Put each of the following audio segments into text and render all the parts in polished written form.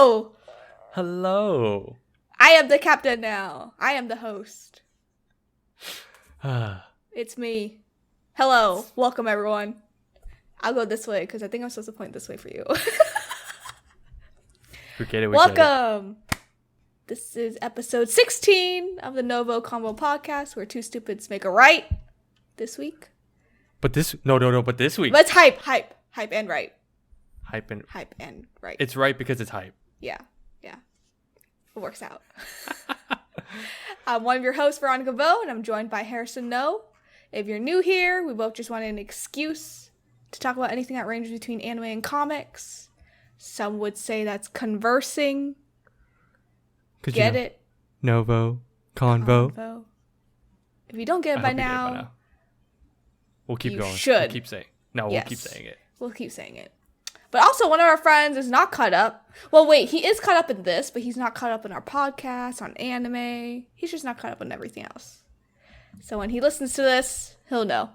Hello! Hello. I am the captain now. I am the host. It's me. Hello. Welcome, everyone. I'll go this way because I think I'm supposed to point this way for you. Forget it. Welcome. This is episode 16 of the NgoVo Convo podcast, where two stupids make a right this week. But this week. But it's hype and right. Hype and right. It's right because it's hype. Yeah. It works out. I'm one of your hosts, Veronica, and I'm joined by Harrison No. If you're new here, we both just wanted an excuse to talk about anything that ranges between anime and comics. Some would say that's conversing. Get it? NgoVo Convo. If you don't get it by now, we'll keep going. Should. We'll keep saying. No, yes. We'll keep saying it. We'll keep saying it. But also, one of our friends is not caught up. Well, wait, he is caught up in this, but he's not caught up in our podcast, on anime. He's just not caught up on everything else. So when he listens to this, he'll know.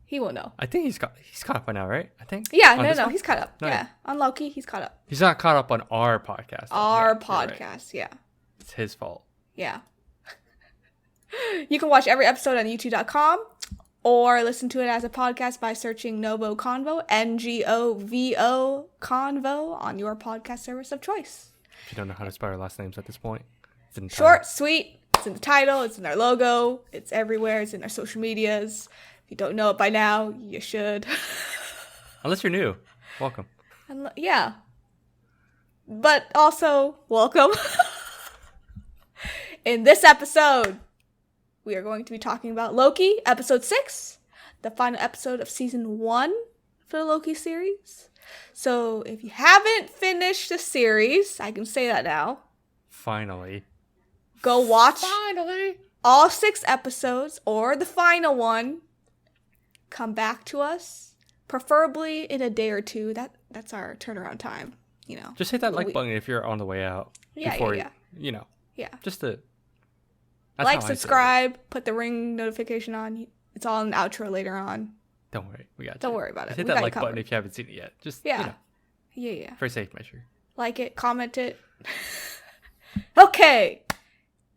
He will know. I think he's caught up by now, right? I think. Yeah, no, he's caught up. No, yeah, on Loki, he's caught up. He's not caught up on our podcast. Our podcast, right. Yeah. It's his fault. Yeah. You can watch every episode on youtube.com or listen to it as a podcast by searching NgoVo Convo, NgoVo Convo, on your podcast service of choice. If you don't know how to spell our last names at this point, it's in the short, title. sweet. It's in the title. It's in our logo. It's everywhere. It's in our social medias. If you don't know it by now, you should. Unless you're new, welcome. Yeah. But also, welcome. In this episode, we are going to be talking about Loki, episode 6, the final episode of season 1 for the Loki series. So if you haven't finished the series, I can say that now. Finally. Go watch all 6 episodes or the final one. Come back to us, preferably in a day or two. That's our turnaround time, you know. Just hit that like button if you're on the way out. Yeah. Yeah. Just to like, subscribe, put the ring notification on. It's all in the outro later on. Don't worry, we got you. Don't worry about it. Hit that like button if you haven't seen it yet. Just yeah. For safe measure. Like it, comment it. Okay.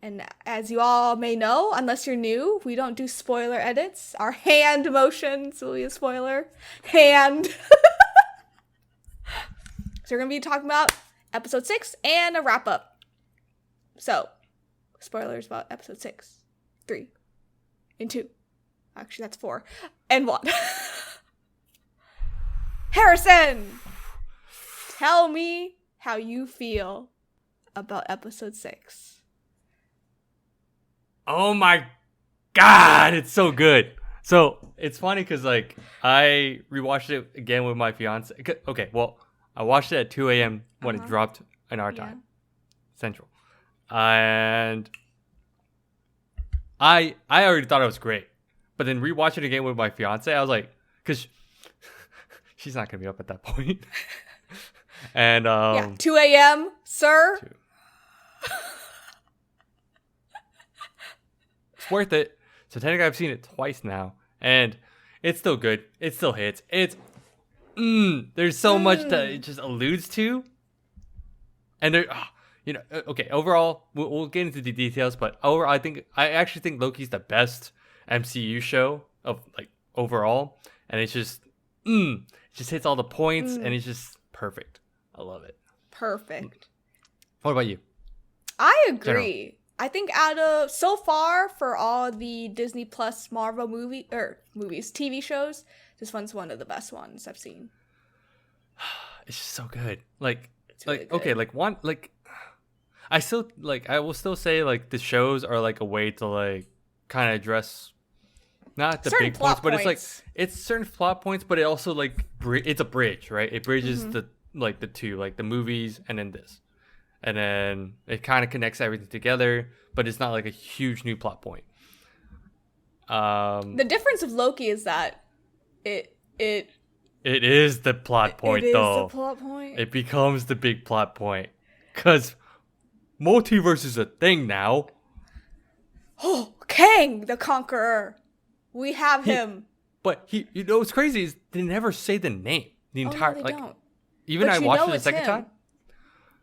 And as you all may know, unless you're new, we don't do spoiler edits. Our hand motions will be a spoiler. Hand. So we're going to be talking about episode 6 and a wrap up. So, spoilers about episode 6, 3, and 2. Actually, that's 4. And 1. Harrison! Tell me how you feel about episode 6. Oh my god, it's so good. So it's funny because like I rewatched it again with my fiance. Okay, well, I watched it at 2 a.m. when it dropped in our time, Central, and I already thought it was great. But then rewatching it again with my fiance, I was like, because she's not gonna be up at that point. And 2 a.m., sir. 2. Worth it. So technically I've seen it twice now, and it's still good. It still hits. There's so much that it just alludes to, and there, okay. Overall, we'll get into the details, but overall, I actually think Loki's the best MCU show of like overall, and it's just it just hits all the points, and it's just perfect. I love it. Perfect. What about you? I agree. General. I think out of, so far, for all the Disney Plus Marvel movies, TV shows, this one's one of the best ones I've seen. It's just so good. Like, really good. Okay, like one, like, I will still say like the shows are like a way to like kind of address not the certain big points, but points. it's certain plot points, but it also like it's a bridge, right? It bridges the two, like the movies and then this. And then it kind of connects everything together, but it's not like a huge new plot point. The difference of Loki is that it is the plot point, though. It is the plot point. It becomes the big plot point. Because multiverse is a thing now. Oh, Kang the Conqueror. We have him. But what's crazy is they never say the name. The entire no, they like don't. even But I you watched know it a it's second him. time.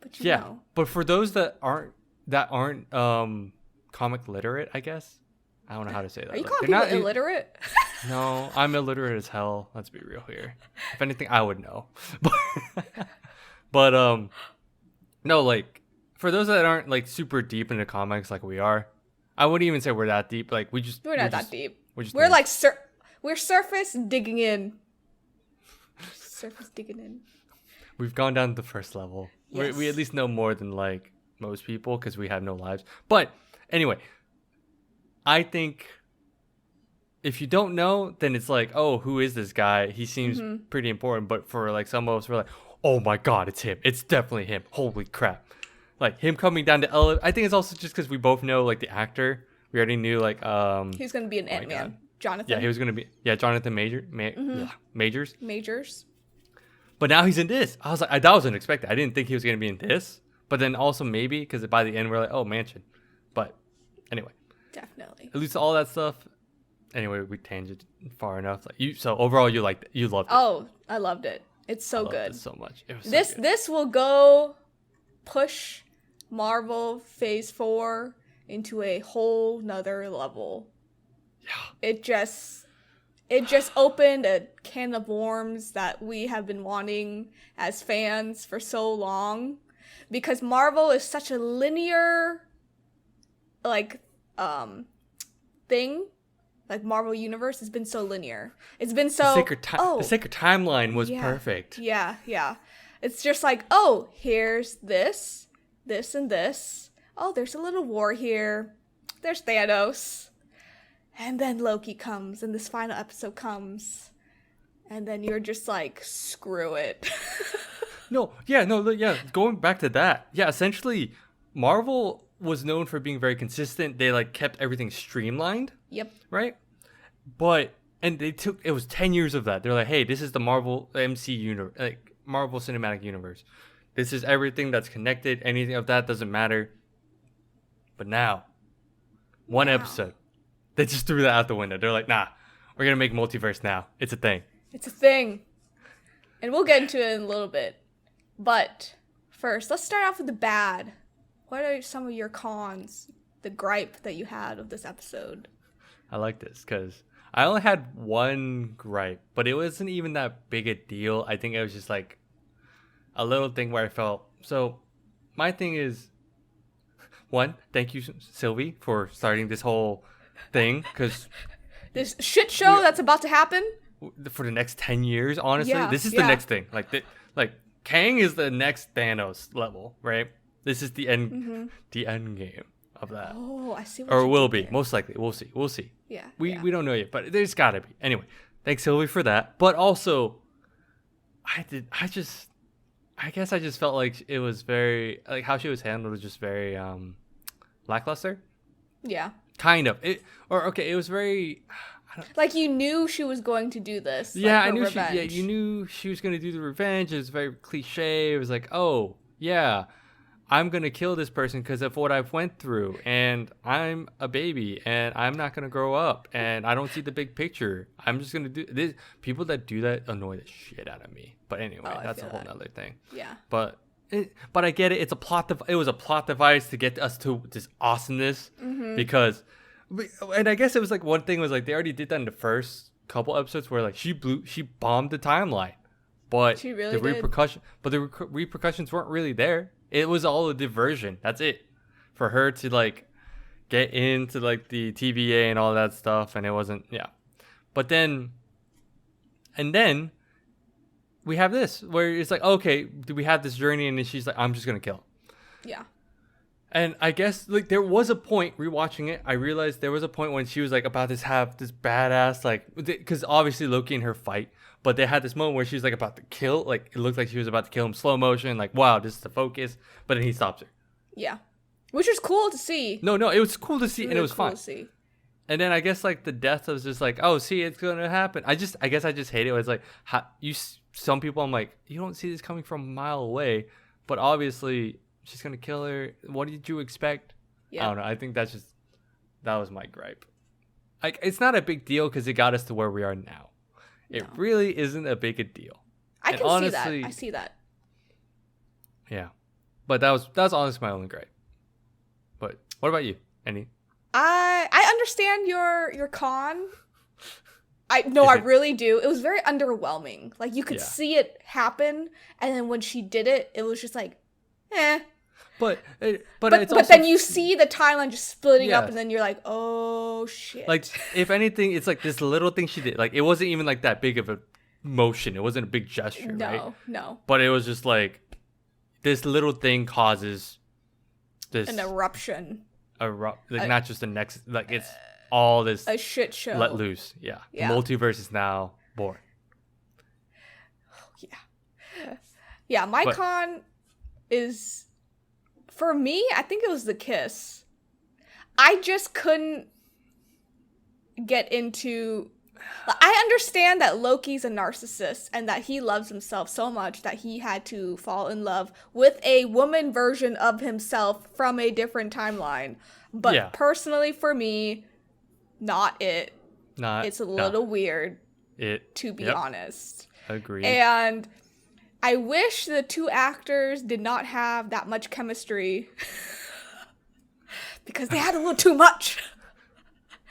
But you Yeah, know. but for those that aren't comic literate, I guess. I don't know how to say that. Are you Like, calling they're people not illiterate? No, I'm illiterate as hell. Let's be real here. If anything, I would know. But no, like for those that aren't like super deep into comics like we are, I wouldn't even say we're that deep. Like We're not that deep. We're just We're nerds. like we're surface digging in. Surface digging in. We've gone down to the first level. Yes. We at least know more than like most people because we have no lives. But anyway, I think if you don't know, then it's like, oh, who is this guy? He seems pretty important. But for like some of us, we're like, oh my god, it's him. It's definitely him. Holy crap! Like him coming down to I think it's also just because we both know like the actor. We already knew like He's gonna be an Ant-Man. Jonathan. Yeah, he was gonna be Jonathan Majors. Majors. But now he's in this. I was like, that was unexpected. I didn't think he was gonna be in this. But then also maybe because by the end we're like, oh, Mansion. But anyway, Definitely. at least all that stuff. Anyway, we tangent far enough. Like so overall, you loved it. Oh, I loved it. It's so I loved good. it so much. It was This so good. this will go push Marvel Phase 4 into a whole nother level. Yeah. It just opened a can of worms that we have been wanting as fans for so long, because Marvel is such a linear like thing. Like Marvel Universe has been so linear. It's been so The sacred timeline was perfect. Yeah. It's just like, oh, here's this, and this. Oh, there's a little war here. There's Thanos. And then Loki comes, and this final episode comes. And then you're just like, screw it. No. Going back to that. Yeah, essentially, Marvel was known for being very consistent. They like kept everything streamlined. Yep. Right? And it was 10 years of that. They're like, hey, this is the Marvel MCU, like Marvel Cinematic Universe. This is everything that's connected. Anything of that doesn't matter. But now, one episode, they just threw that out the window. They're like, nah, we're going to make multiverse now. It's a thing. It's a thing. And we'll get into it in a little bit. But first, let's start off with the bad. What are some of your cons, the gripe that you had of this episode? I like this because I only had one gripe, but it wasn't even that big a deal. I think it was just like a little thing where I felt. So my thing is, one, thank you, Sylvie, for starting this whole thing, because this shit show that's about to happen for the next 10 years, honestly, this is the yeah. next thing. Like Kang is the next Thanos level, right? This is the end game of that. Oh, I see what or you will did be there. Most likely. We'll see. Yeah. We don't know yet, but there's gotta be. Anyway, thanks Sylvie for that. But also, I guess I just felt like it was very, like how she was handled was just very lackluster. Yeah. Kind of. It was very. Like you knew she was going to do this. Yeah, like, I knew revenge. you knew she was gonna do the revenge. It was very cliche. It was like, oh yeah, I'm gonna kill this person because of what I've went through, and I'm a baby, and I'm not gonna grow up, and I don't see the big picture. I'm just gonna do this. People that do that annoy the shit out of me. But anyway, that's a whole nother thing. Yeah. But I get it. It's a plot. It was a plot device to get us to this awesomeness because, and I guess it was like one thing was like they already did that in the first couple episodes where like she bombed the timeline, but she really the repercussions weren't really there. It was all a diversion. That's it for her to like get into like the TVA and all that stuff, and it wasn't But then we have this where it's like, okay, do we have this journey? And then she's like, I'm just gonna kill him. Yeah. And I guess like there was a point rewatching it. I realized there was a point when she was like about to have this badass like, because obviously Loki and her fight, but they had this moment where she was like about to kill. Like it looked like she was about to kill him slow motion. Like wow, this is the focus. But then he stops her. Yeah. Which was cool to see. No, it was cool to see, and it was cool fun. To see. And then I guess like the death was just like, oh, see, it's gonna happen. I guess I just hate it. It's like some people, I'm like, you don't see this coming from a mile away, but obviously she's gonna kill her. What did you expect? Yeah. I don't know. I think that was my gripe. Like it's not a big deal because it got us to where we are now. It really isn't a big a deal. I can see that. I see that. Yeah, but that was honestly my only gripe. But what about you? Any? I understand your con. I Is it? really do. It was very underwhelming. Like you could Yeah. see it happen, and then when she did it, it was just like, eh. But it's But also then you see the timeline just splitting up, Yes. and then you're like, oh shit. like if anything, it's like this little thing she did. Like it wasn't even like that big of a motion. It wasn't a big gesture, right? No. But it was just like this little thing causes this An eruption. not just the next, like it's all this A shit show. let loose. Yeah. Yeah. The multiverse is now born. Yeah, my But- con is, for me, I think it was the kiss. I just couldn't get into... I understand that Loki's a narcissist and that he loves himself so much that he had to fall in love with a woman version of himself from a different timeline. But Yeah. personally, for me, not it. Not It's a little weird, to be honest. Agreed. And I wish the two actors did not have that much chemistry because they had a little too much.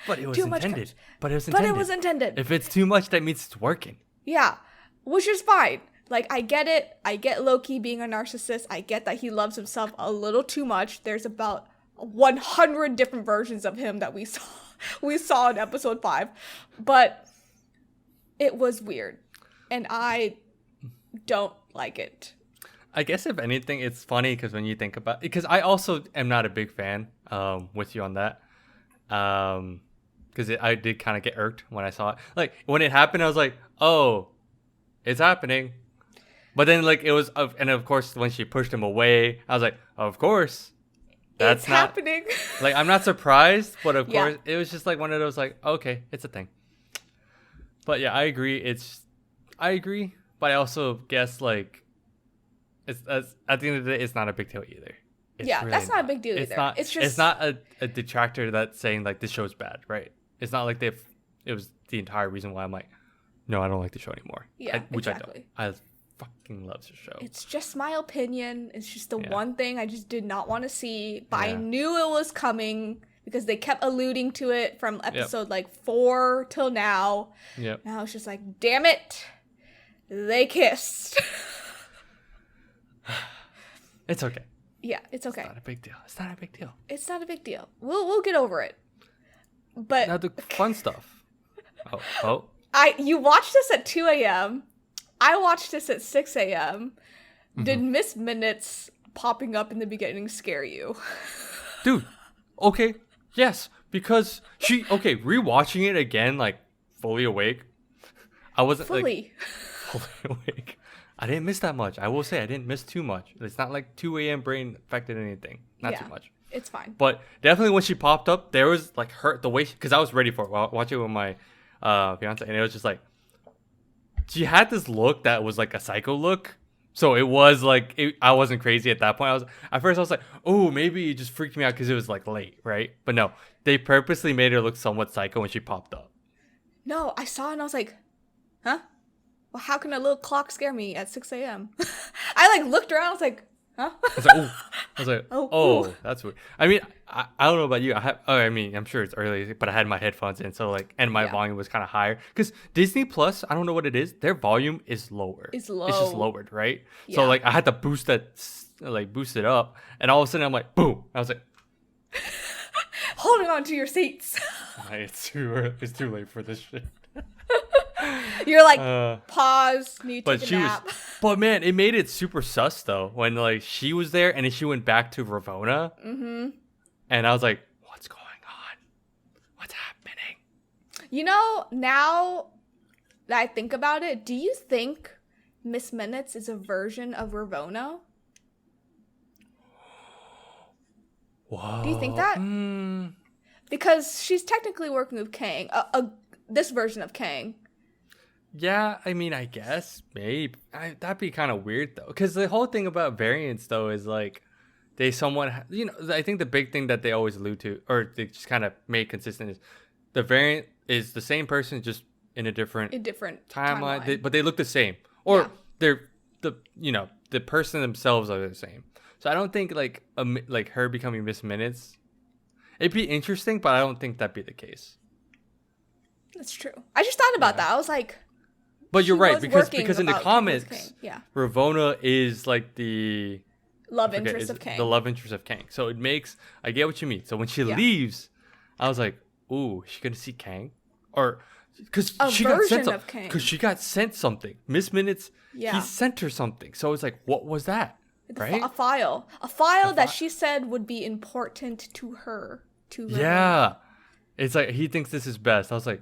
But it was too much intended. But it was But intended. it was intended. If it's too much, that means it's working. Yeah, which is fine. Like, I get it. I get Loki being a narcissist. I get that he loves himself a little too much. There's about 100 different versions of him that we saw in episode 5. But it was weird. And I don't like it. I guess if anything, it's funny because when you think about, because I also am not a big fan with you on that. Because I did kind of get irked when I saw it. Like when it happened, I was like, "Oh, it's happening." But then, like it was, and of course, when she pushed him away, I was like, "Of course, that's It's not happening. like I'm not surprised." But of Yeah. course, it was just like one of those, like, okay, it's a thing. But yeah, I agree. I agree, but I also guess like it's at the end of the day, it's not a big deal either. It's Yeah, really that's not a big deal It's either. not. It's just- It's not a detractor that's saying like this show's bad, right? It's not like it was the entire reason why I'm like, no, I don't like the show anymore. Yeah, which exactly. I don't. I fucking love the show. It's just my opinion. It's just the Yeah. one thing I just did not want to see. But I Yeah. knew it was coming because they kept alluding to it from episode like 4 till now. Yep. And I was just like, damn it. They kissed. It's okay. Yeah, it's okay. It's not a big deal. It's not a big deal. It's not a big deal. We'll get over it. But Now the fun stuff. Oh. you watched this at 2 a.m. I watched this at 6 a.m. Did Miss Minutes popping up in the beginning scare you? Dude, okay, yes, because rewatching it again, like fully awake, I wasn't Fully. like fully awake. I didn't miss that much. I will say I didn't miss too much. It's not like 2 a.m. brain affected anything. Not Yeah. too much. It's fine. But definitely when she popped up, there was like the way, because I was ready for it. Watching it with my fiance, and it was just like, she had this look that was like a psycho look. So it was like, I wasn't crazy at that point. At first I was like, oh, maybe it just freaked me out because it was like late, right? But no, they purposely made her look somewhat psycho when she popped up. No, I saw it and I was like, huh? Well, how can a little clock scare me at 6 a.m.? I like looked around, I was like, huh? I was like, Oh, oh, ooh. that's weird. I mean, I don't know about you. I mean, I'm sure it's early, but I had my headphones in, so like, and my Yeah. volume was kind of higher because Disney Plus, I don't know what it is. Their volume is lower. It's It's just low. lowered, right? Yeah. So like, I had to boost it up, and all of a sudden I'm like, boom! I was like, Holding on to your seats. it's too early. It's too late for this shit. You're like, Uh, pause, need to But take a she was, nap. but man, it made it super sus though when like she was there and then she went back to Ravona, and I was like, what's going on? What's happening? You know, now that I think about it, do you think Miss Minutes is a version of Ravona? Whoa. Do you think that? Because she's technically working with Kang, this version of Kang. Yeah, I mean, I guess maybe that'd be kind of weird though, because the whole thing about variants though is like they somewhat, I think the big thing that they always allude to, or they just kind of make consistent, is the variant is the same person just in a different In different timeline, timeline. but they look the same, or Yeah. they're the person themselves are the same. So I don't think like like her becoming Miss Minutes. It'd be interesting, but I don't think that'd be the case. That's true. I just thought about that. I was like, but you're she right was because working in the about comics, King. Yeah, Ravonna is like the love interest of Kang. The love interest of Kang. So it makes I get what you mean. So when she leaves, I was like, ooh, is she gonna see Kang? Or because she got sent something. Because she got sent something. Miss Minutes, he sent her something. So it's like, what was that? Right? A file that she said would be important to her. Yeah, it's like he thinks this is best. I was like,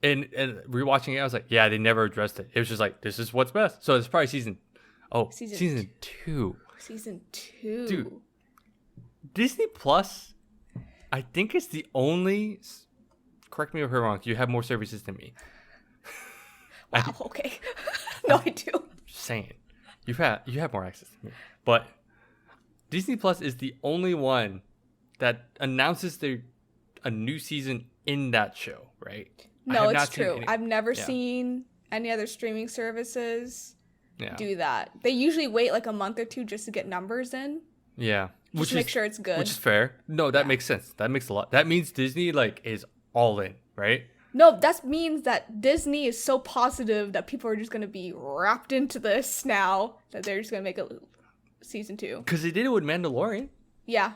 and rewatching it, I was like, yeah, they never addressed it. It was just like, this is what's best. So it's probably season 2. Season 2. Dude, Disney Plus, I think it's the only. Correct me if I'm wrong. You have more services than me. Wow. Okay. No, I do. Just saying, you have more access than me. But Disney Plus is the only one that announces a new season in that show, right? No, it's true. I've never seen any other streaming services do that. They usually wait like a month or two just to get numbers in. Yeah. Just to make sure it's good. Which is fair. No, that makes sense. That makes a lot. That means Disney like is all in, right? No, that means that Disney is so positive that people are just going to be wrapped into this now that they're just going to make a season 2. Because they did it with Mandalorian. Yeah.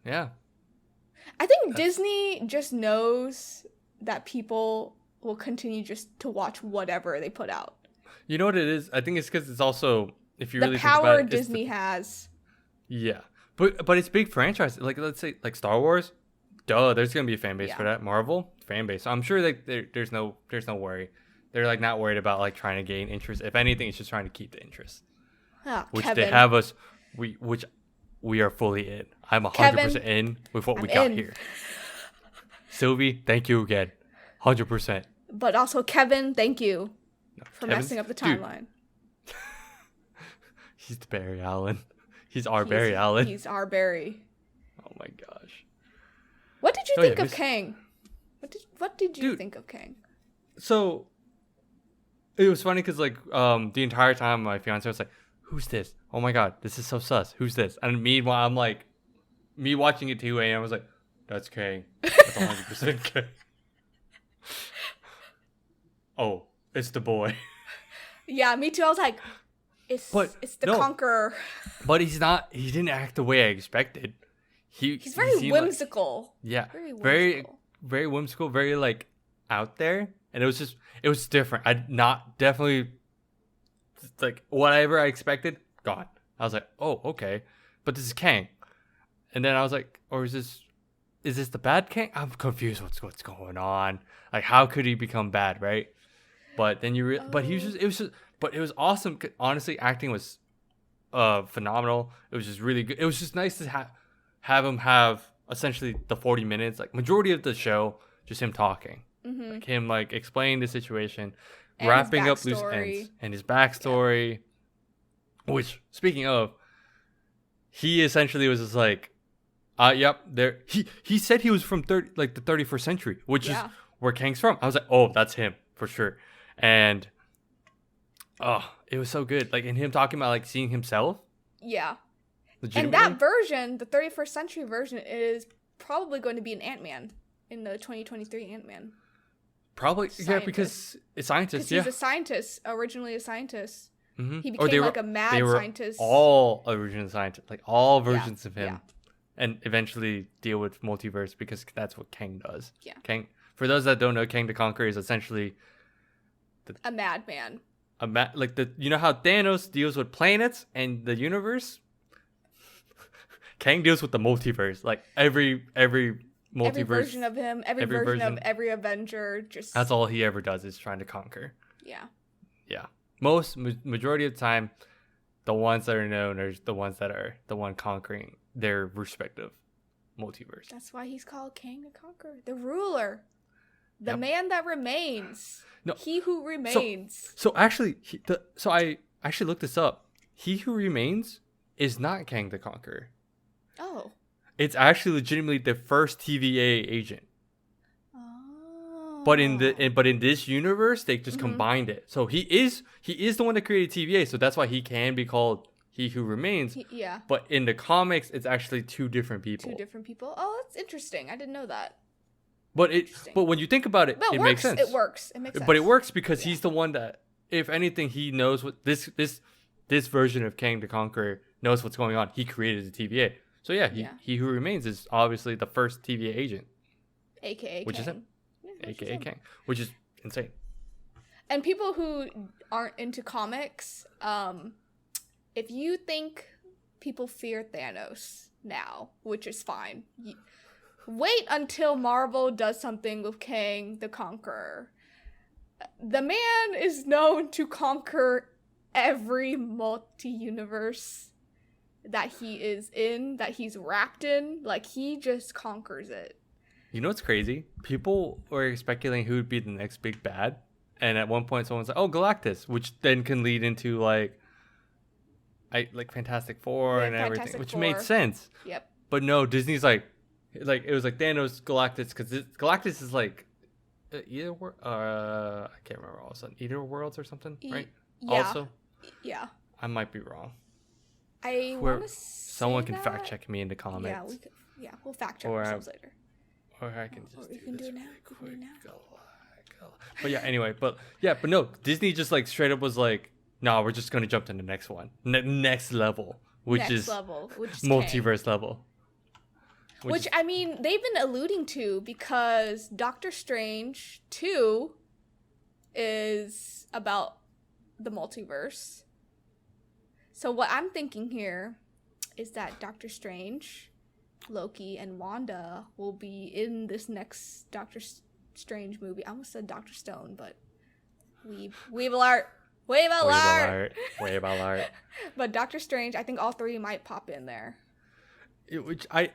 Yeah. I think Disney just knows that people will continue just to watch whatever they put out. You know what it is? I think it's because it's also, if you the really think about it, the power Disney has. Yeah. But it's big franchise. Like, let's say, like Star Wars. Duh, there's going to be a fan base for that. Marvel, fan base. So I'm sure like there's no worry. They're like not worried about like trying to gain interest. If anything, it's just trying to keep the interest. Which Kevin. they have us. Which we are fully in. I'm 100% in with what we got here. Sylvie, thank you again. 100%. But also Kevin, thank you for messing up the timeline. He's the Barry Allen. He's our Barry Allen. He's our Barry. Oh my gosh. What did you think of Kang? What did you think of Kang? So it was funny because like the entire time my fiance was like, "Who's this? Oh my god, this is so sus. Who's this?" And meanwhile, I'm like, me watching it 2 a.m. I was like, "That's Kang. That's 100% Kang." Oh, it's the boy. Yeah, me too. I was like, it's the Conqueror. But he's not. He didn't act the way I expected. He's very whimsical. Like, very whimsical, very like out there, and it was different. I not definitely like whatever I expected. Gone. I was like, oh, okay, but this is Kang, and then I was like, or is this the bad Kang? I'm confused. What's going on? Like, how could he become bad, right? But then but it was awesome. Honestly, acting was phenomenal. It was just really good. It was just nice to have him have essentially the 40 minutes, like majority of the show, just him talking, like him like explaining the situation, and wrapping up loose ends, and his backstory. Yeah. Which, speaking of, he essentially was just like, yep, there. He said he was from the 31st century, which is where Kang's from. I was like, oh, that's him for sure, and it was so good. Like, and him talking about like seeing himself. Yeah. And that version, the 31st century version, is probably going to be an Ant-Man in the 2023 Ant-Man. Probably, yeah, because it's scientist. He's a scientist, originally a scientist. Mm-hmm. He became like a mad scientist. All original scientists, like all versions of him, and eventually deal with multiverse because that's what Kang does. Yeah. Kang, for those that don't know, Kang the Conqueror is essentially a madman. Like you know how Thanos deals with planets and the universe. Kang deals with the multiverse, like every multiverse. Every version of him, every version of every Avenger, just... That's all he ever does is trying to conquer. Yeah. Yeah. Majority of the time, the ones that are known are the ones that are the one conquering their respective multiverse. That's why he's called Kang the Conqueror. The ruler. The man that remains. No. He who remains. So actually, I actually looked this up. He who remains is not Kang the Conqueror. Oh. It's actually legitimately the first TVA agent. Oh. But in this universe, they just combined it. So he is the one that created TVA. So that's why he can be called He Who Remains. Yeah. But in the comics, it's actually two different people. Two different people. Oh, that's interesting. I didn't know that. But when you think about it, it makes sense. It works. It makes sense. But it works because he's the one that, if anything, he knows what this version of Kang the Conqueror knows what's going on. He created the TVA. So he Who Remains is obviously the first TVA agent. AKA which Kang. is him. Yeah, AKA Kang. Which is insane. And people who aren't into comics, if you think people fear Thanos now, which is fine, wait until Marvel does something with Kang the Conqueror. The man is known to conquer every multi-universe that he is in, that he's wrapped in. Like, he just conquers it. You know what's crazy? People were speculating who would be the next big bad. And at one point, someone's like, "Oh, Galactus," which then can lead into like Fantastic Four and everything, which made sense. Yep. But no, Disney's like it was like Thanos, Galactus, because Galactus is like either I can't remember all of a sudden, either worlds or something, right? Yeah. Also, yeah. I might be wrong. I want to. Someone can fact check me in the comments. Yeah, we'll fact check ourselves later. Or I can just. Or you can do it now. But no, Disney just like straight up was like, "No, we're just gonna jump to the next one, next level, which is multiverse level." Which I mean, they've been alluding to, because Doctor Strange 2 is about the multiverse. So what I'm thinking here is that Doctor Strange, Loki, and Wanda will be in this next Doctor Strange movie. I almost said Dr. Stone, but Wave alert. But Doctor Strange, I think all three might pop in there. I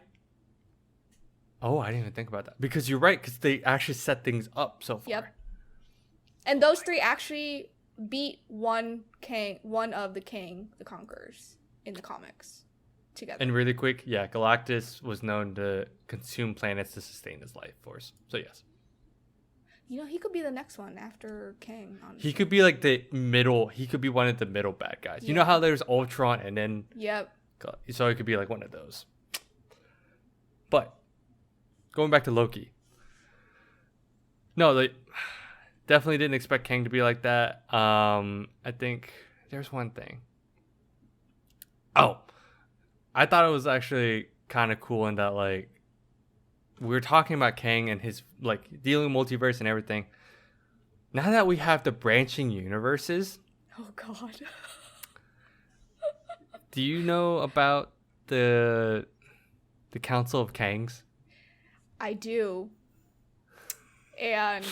didn't even think about that, because you're right, because they actually set things up so far. Yep. And those three actually beat one of the Conquerors in the comics together. And really quick, Galactus was known to consume planets to sustain his life force. So yes. You know, he could be the next one after Kang, honestly. He could be like he could be one of the middle bad guys. Yeah. You know how there's Ultron and then... Yep. So it could be like one of those. But, going back to Loki. No, definitely didn't expect Kang to be like that. I think there's one thing. Oh, I thought it was actually kind of cool in that, like, we were talking about Kang and his, like, dealing with multiverse and everything. Now that we have the branching universes. Oh, God. Do you know about the Council of Kangs? I do. And,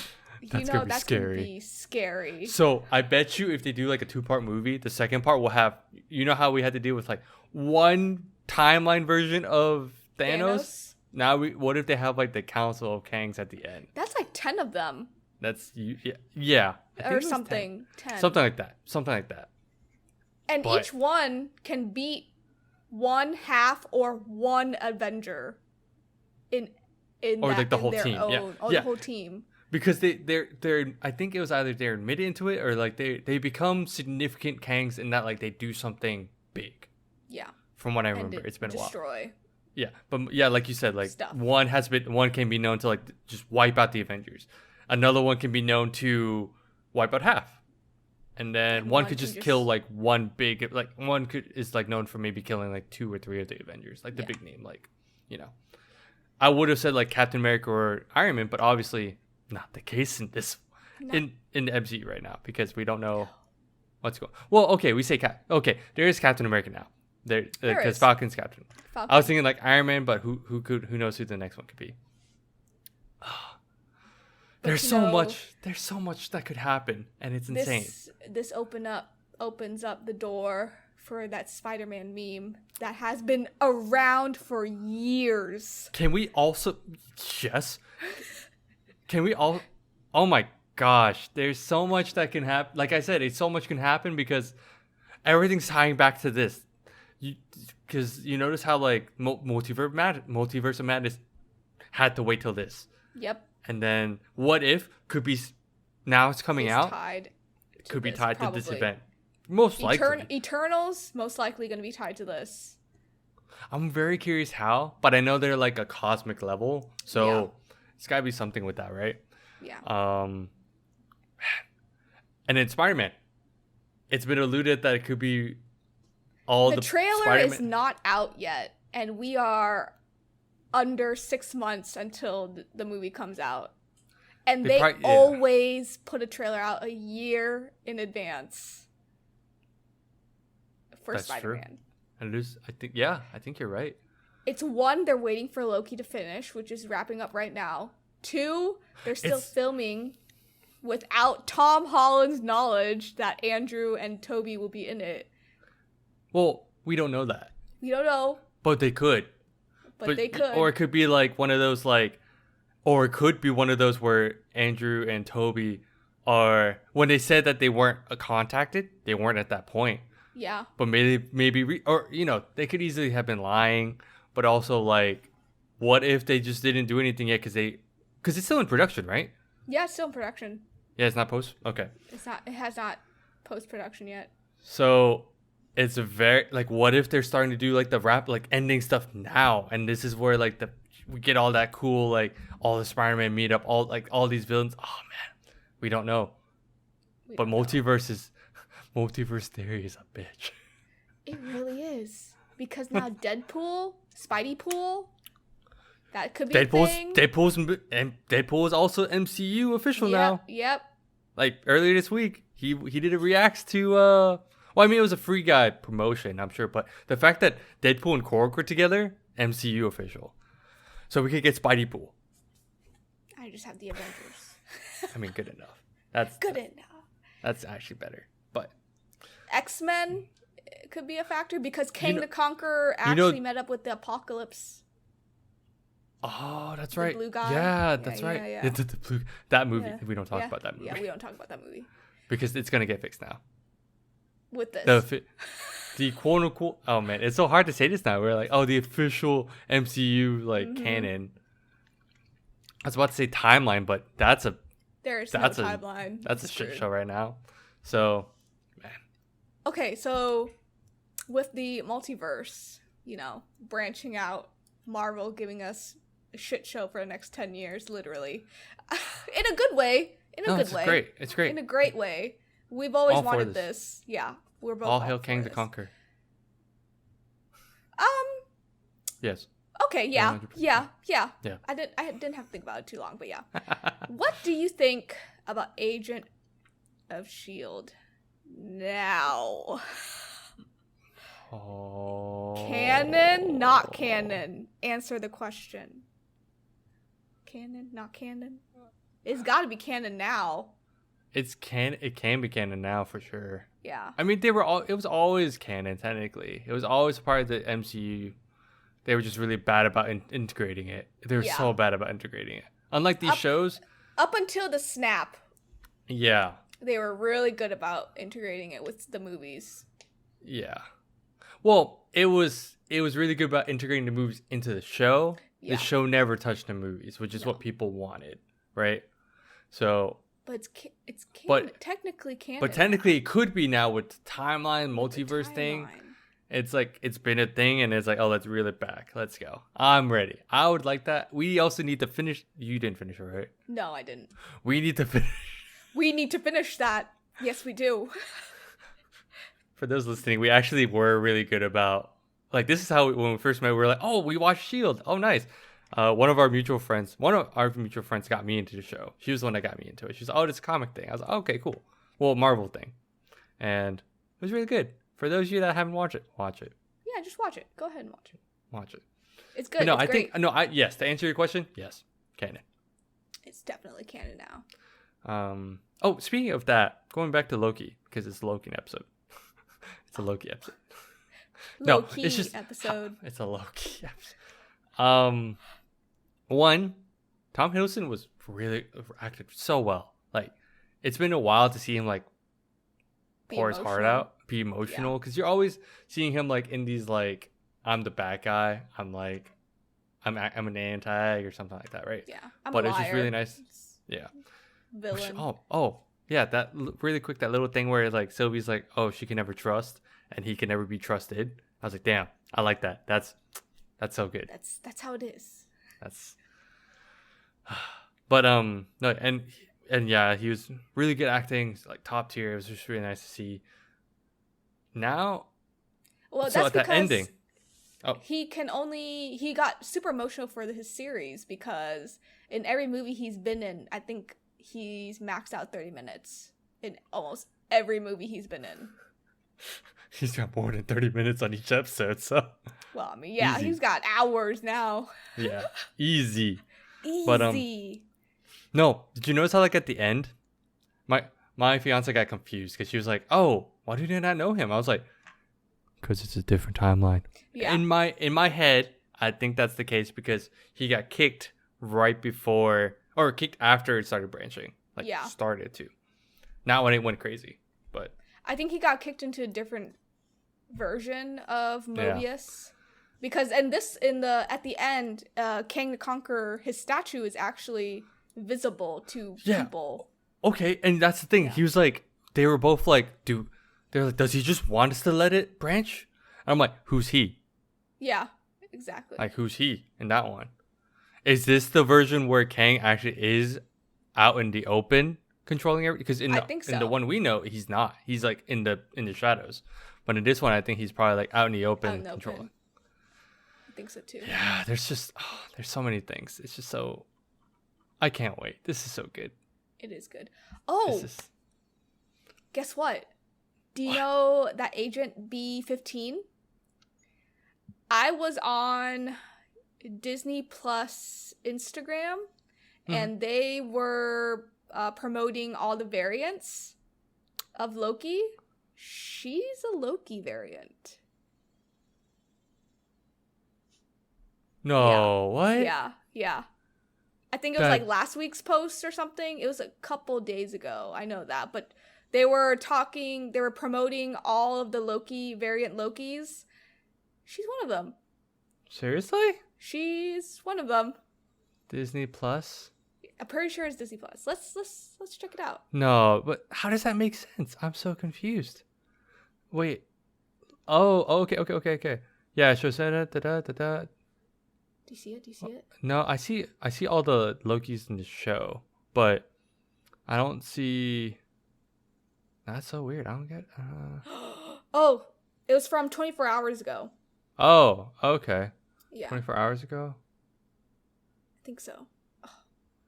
that's going to be scary. So, I bet you if they do, like, a 2-part movie, the second part will have, you know how we had to deal with, like, one timeline version of Thanos? Now, what if they have, like, the Council of Kangs at the end? That's like 10 of them. Yeah. Or something. 10. Something like that. And each one can beat one half or one Avenger in or like the whole team. The whole team. Because they're I think it was either they're admitted into it, or like they become significant Kangs in that, like, they do something big. Yeah. From what I remember, it's been a while. Destroy. Yeah, but like you said, like, stuff. one can be known to, like, just wipe out the Avengers. Another one can be known to wipe out half, and then one could just kill, like, one big, like, is like known for maybe killing like 2 or 3 of the Avengers, like the big name, like, you know. I would have said like Captain America or Iron Man, but obviously not the case in this in the MCU right now, because we don't know what's going. Well, okay, we say there is Captain America now. There because Falcon's Captain. I was thinking like Iron Man, but who knows who the next one could be. There's so much that could happen, and it's insane. This opens up the door for that Spider-Man meme that has been around for years. Can we also oh my gosh, there's so much that can happen. Like I said, so much can happen because everything's tying back to this. Because you notice how, like, Multiverse of Madness had to wait till this. Yep. And then What If could be now it's coming out. Tied. It could be this, tied probably. to this event. Most likely. Eternals most likely going to be tied to this. I'm very curious how, but I know they're like a cosmic level, so it's got to be something with that, right? Yeah. And then Spider-Man. It's been alluded that it could be all the trailer Spider-Man. is not out yet, and we are under 6 months until the movie comes out. And they always put a trailer out a year in advance for Spider-Man. True. And it is, I think you're right. It's 1, they're waiting for Loki to finish, which is wrapping up right now. 2, they're still filming without Tom Holland's knowledge that Andrew and Toby will be in it. Well, we don't know that. We don't know. But they could. But they could. Or it could be like one of those or it could be one of those where Andrew and Toby are, when they said that they weren't contacted, they weren't at that point. Yeah. But maybe or they could easily have been lying, but also like, what if they just didn't do anything yet because it's still in production, right? Yeah, it's still in production. Yeah, it's not post. Okay. It has not post-production yet. So it's a very what if they're starting to do like the rap ending stuff now, and this is where we get all that cool all the Spider-Man meet up, all these villains. Oh man, we don't know. But multiverse theory is a bitch. It really is, because now Spidey Pool, that could be a thing. Deadpool is also MCU official now. Yep. Like earlier this week, he did a reacts to well, I mean, it was a Free Guy promotion, I'm sure, but the fact that Deadpool and Korg were together, MCU official. So we could get Spidey Pool. I just have the Avengers. I mean, good enough. That's good enough. That's actually better. But X-Men could be a factor because Kang the Conqueror actually met up with the Apocalypse. Oh, that's right. The blue guy. Yeah, that's right. Yeah. That movie. Yeah. We don't talk about that movie. Yeah, we don't talk about that movie. Because it's going to get fixed now. With this. The quote unquote, oh man, it's so hard to say this now. We're like, the official MCU canon. I was about to say timeline, but that's no timeline. That's a shit show right now. So, man. Okay, so with the multiverse, branching out, Marvel giving us a shit show for the next 10 years, literally. In a good way. It's great. It's great. In a great way. We've always wanted this. Yeah. We're both all hail Kang the Conqueror. Yes. Okay, yeah. 100%. Yeah. I didn't have to think about it too long, but yeah. What do you think about Agent of S.H.I.E.L.D. now? Canon, not canon. Answer the question. Canon, not canon? It's got to be canon now. It can be canon now for sure. Yeah. I mean, it was always canon technically. It was always part of the MCU. They were just really bad about integrating it. They were so bad about integrating it. Unlike these shows. Up until the snap. Yeah. They were really good about integrating it with the movies. Yeah. Well, it was really good about integrating the movies into the show. Yeah. The show never touched the movies, which is what people wanted, right? So. But it's canon. Technically canon. But technically it could be now with the timeline, multiverse thing. It's it's been a thing, and it's let's reel it back. Let's go. I'm ready. I would like that. We also need to finish. You didn't finish it, right? No, I didn't. We need to finish. We need to finish that. Yes, we do. For those listening, we actually were really good about this is how when we first met, we were we watched S.H.I.E.L.D. Oh, nice. One of our mutual friends got me into the show. She was the one that got me into it. She was this comic thing. I was okay, cool. Well, Marvel thing. And it was really good. For those of you that haven't watched it, watch it. Yeah, just watch it. Go ahead and watch it. Watch it. It's good. But no, yes, to answer your question, yes, canon. It's definitely canon now. Speaking of that, going back to Loki, because it's a Loki episode. It's a Loki episode. Loki it's just episode. It's a Loki episode. One, Tom Hiddleston was really acted so well. It's been a while to see him pour his heart out, be emotional, because you're always seeing him in these I'm the bad guy. I'm I'm an anti or something like that, right? Yeah. But it's just really nice. Yeah. Villain. Oh, yeah. Really quick, that little thing where like Sylvie's like, oh, she can never trust, and he can never be trusted. I was like, damn, I like that. That's so good. That's how it is. That's. But no, and yeah, he was really good acting, like top tier. It was just really nice to see. Now, Well, so that's at that because ending, he got super emotional for his series because in every movie he's been in, I think he's maxed out 30 minutes in almost every movie he's been in. He's got more than 30 minutes on each episode, so. Well, I mean, yeah, Easy. he's got hours now. Yeah, easy. Easy. But no, did you notice how like at the end, my fiance got confused because she was like, "Oh, why did you not know him?" I was like, "Because it's a different timeline." Yeah. In my head, I think that's the case because he got kicked right before or kicked after it started branching. Like started to. Not when it went crazy, but I think he got kicked into a different version of Mobius. Because at the end, Kang the Conqueror, his statue is actually visible to people. Okay, and that's the thing. He was like, they were both like, they're like, does he just want us to let it branch? And I'm like, who's he? Yeah, exactly. Like, who's he in that one? Is this the version where Kang actually is out in the open controlling everything? Because in the one we know, he's not. He's like in the shadows. But in this one, I think he's probably like out in the open controlling. I think so too. Yeah, there's so many things. It's just so. I can't wait. This is so good. It is good. Oh, guess what? Do you know that Agent B-15? I was on Disney Plus Instagram, and they were promoting all the variants of Loki. She's a Loki variant. No, what? Yeah. I think it was like last week's post or something. It was a couple days ago. I know that. But they were promoting all of the Loki variant Lokis. She's one of them. Seriously? She's one of them. Disney Plus? I'm pretty sure it's Disney Plus. Let's check it out. No, but how does that make sense? I'm so confused. Wait. Oh, okay. Yeah, so da. Do you see it? No, I see all the Lokis in the show, but I don't see. That's so weird. I don't get. Oh, it was from 24 hours ago. Oh, okay. Yeah. 24 hours ago. I think so.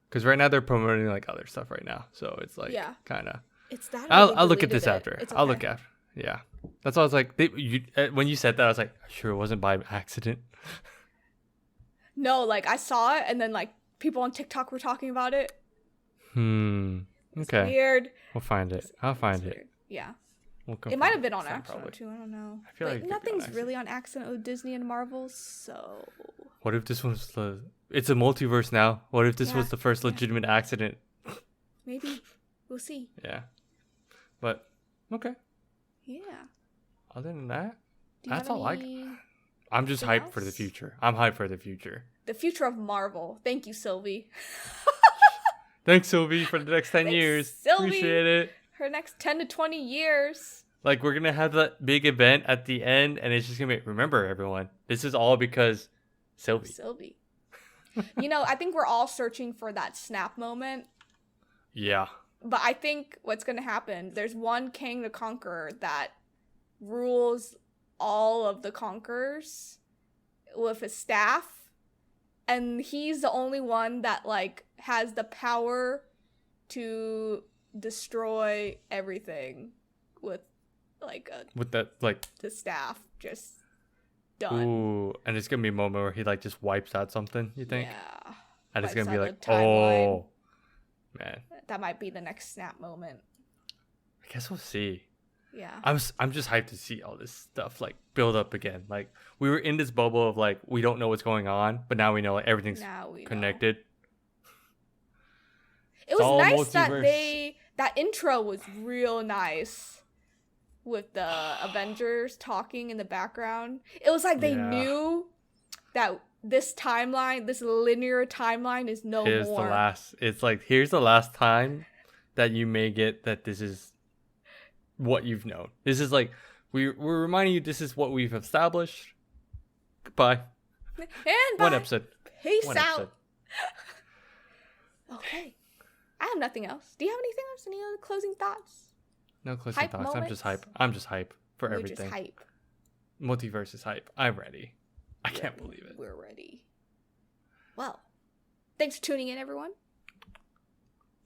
Because right now they're promoting like other stuff right now, so it's like kind of. It's that. I'll look at this after. Okay. I'll look after. Yeah, that's why I was like, when you said that, I was like, sure, it wasn't by accident. No, like I saw it, and then like people on TikTok were talking about it. Okay. It's weird. We'll find it. I'll find it. Weird. Yeah. It might have been on accident too. I don't know. I feel like nothing's really on accident with Disney and Marvel. So. What if this was It's a multiverse now. What if this was the first legitimate accident? Maybe. We'll see. Yeah. But okay. Yeah. Other than that, that's all I'm just hyped for the future. I'm hyped for the future. The future of Marvel. Thank you, Sylvie. Thanks, Sylvie, for the next 10 years. Sylvie. Appreciate it. Her next 10 to 20 years. Like, we're going to have that big event at the end, and it's just going to be, remember, everyone, this is all because Sylvie. You know, I think we're all searching for that snap moment. Yeah. But I think what's going to happen, there's one Kang the Conqueror that rules all of the Conquerors with his staff, and he's the only one that like has the power to destroy everything with the staff just done. Ooh, and it's gonna be a moment where he like just wipes out something, you think? Yeah. And it's gonna be like, oh man, that might be the next snap moment. I guess we'll see. Yeah. I'm just hyped to see all this stuff like build up again. Like we were in this bubble of like we don't know what's going on, but now we know like everything's connected. It was nice that intro was real nice with the Avengers talking in the background. It was like they knew that this timeline, this linear timeline is no Here's more. the last. It's like, here's the last time that you may get that this is what you've known. This is like, we're reminding you this is what we've established. Goodbye. And One bye. episode. Peace One out. episode. Okay. I have nothing else. Do you have anything else? Any other closing thoughts? No closing Hype thoughts. moments? I'm just hype for We're everything. just hype. Multiverse is hype. I'm ready. I can't believe it. We're ready. Well, thanks for tuning in, everyone.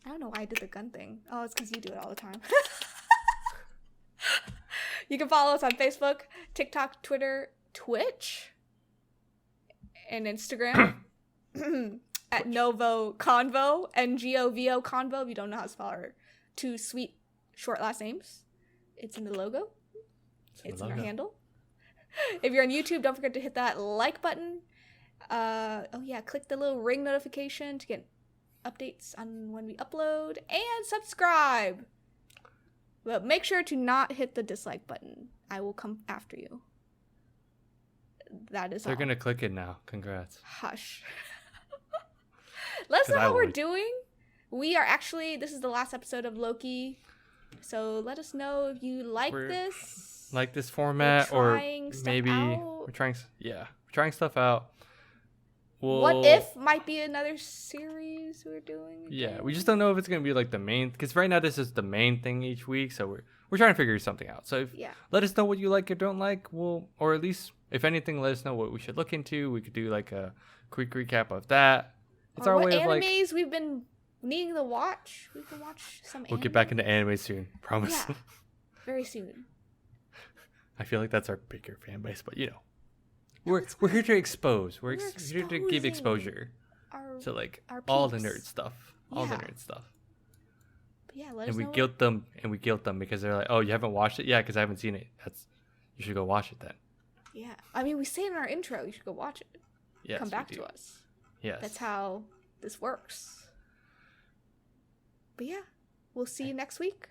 I don't know why I did the gun thing. Oh, it's because you do it all the time. You can follow us on Facebook, TikTok, Twitter, Twitch, and Instagram at NgoVo Convo, NgoVo Convo. If you don't know how to spell our two sweet short last names, it's in the logo. It's in our handle. If you're on YouTube, don't forget to hit that like button. Click the little ring notification to get updates on when we upload, and subscribe. But make sure to not hit the dislike button. I will come after you. That is They're all. gonna click it now. Congrats. Hush. Let us know 'Cause I how we're would. doing. We are actually, this is the last episode of Loki. So let us know if you like this. Like this format, or trying stuff maybe out. we're trying stuff out. What if might be another series we're doing? Yeah, again? we just don't know if it's gonna be like the main, because right now this is the main thing each week, so we're trying to figure something out. So let us know what you like or don't like. Or at least if anything, let us know what we should look into. We could do like a quick recap of that. It's or our what way of like. animes we've been needing to watch. We can watch some. We'll get back into anime soon. Promise. Yeah, very soon. I feel like that's our bigger fan base, but we're here to expose. We're here to give exposure to like all the nerd stuff, all the nerd stuff. But yeah, let us And we know. guilt them because they're like, "Oh, you haven't watched it? Yeah, because I haven't seen it. You should go watch it then." Yeah, I mean, we say in our intro, you should go watch it. Yes, Come back we do. to us. Yes, That's how this works. But yeah, we'll see you next week,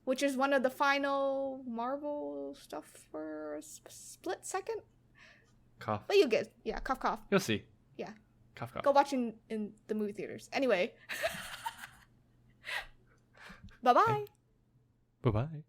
which is one of the final Marvel stuff for a split second. Cough. But you get, cough, cough. You'll see. Yeah. Cough, cough. Go watch in the movie theaters. Anyway. Bye-bye. Bye-bye.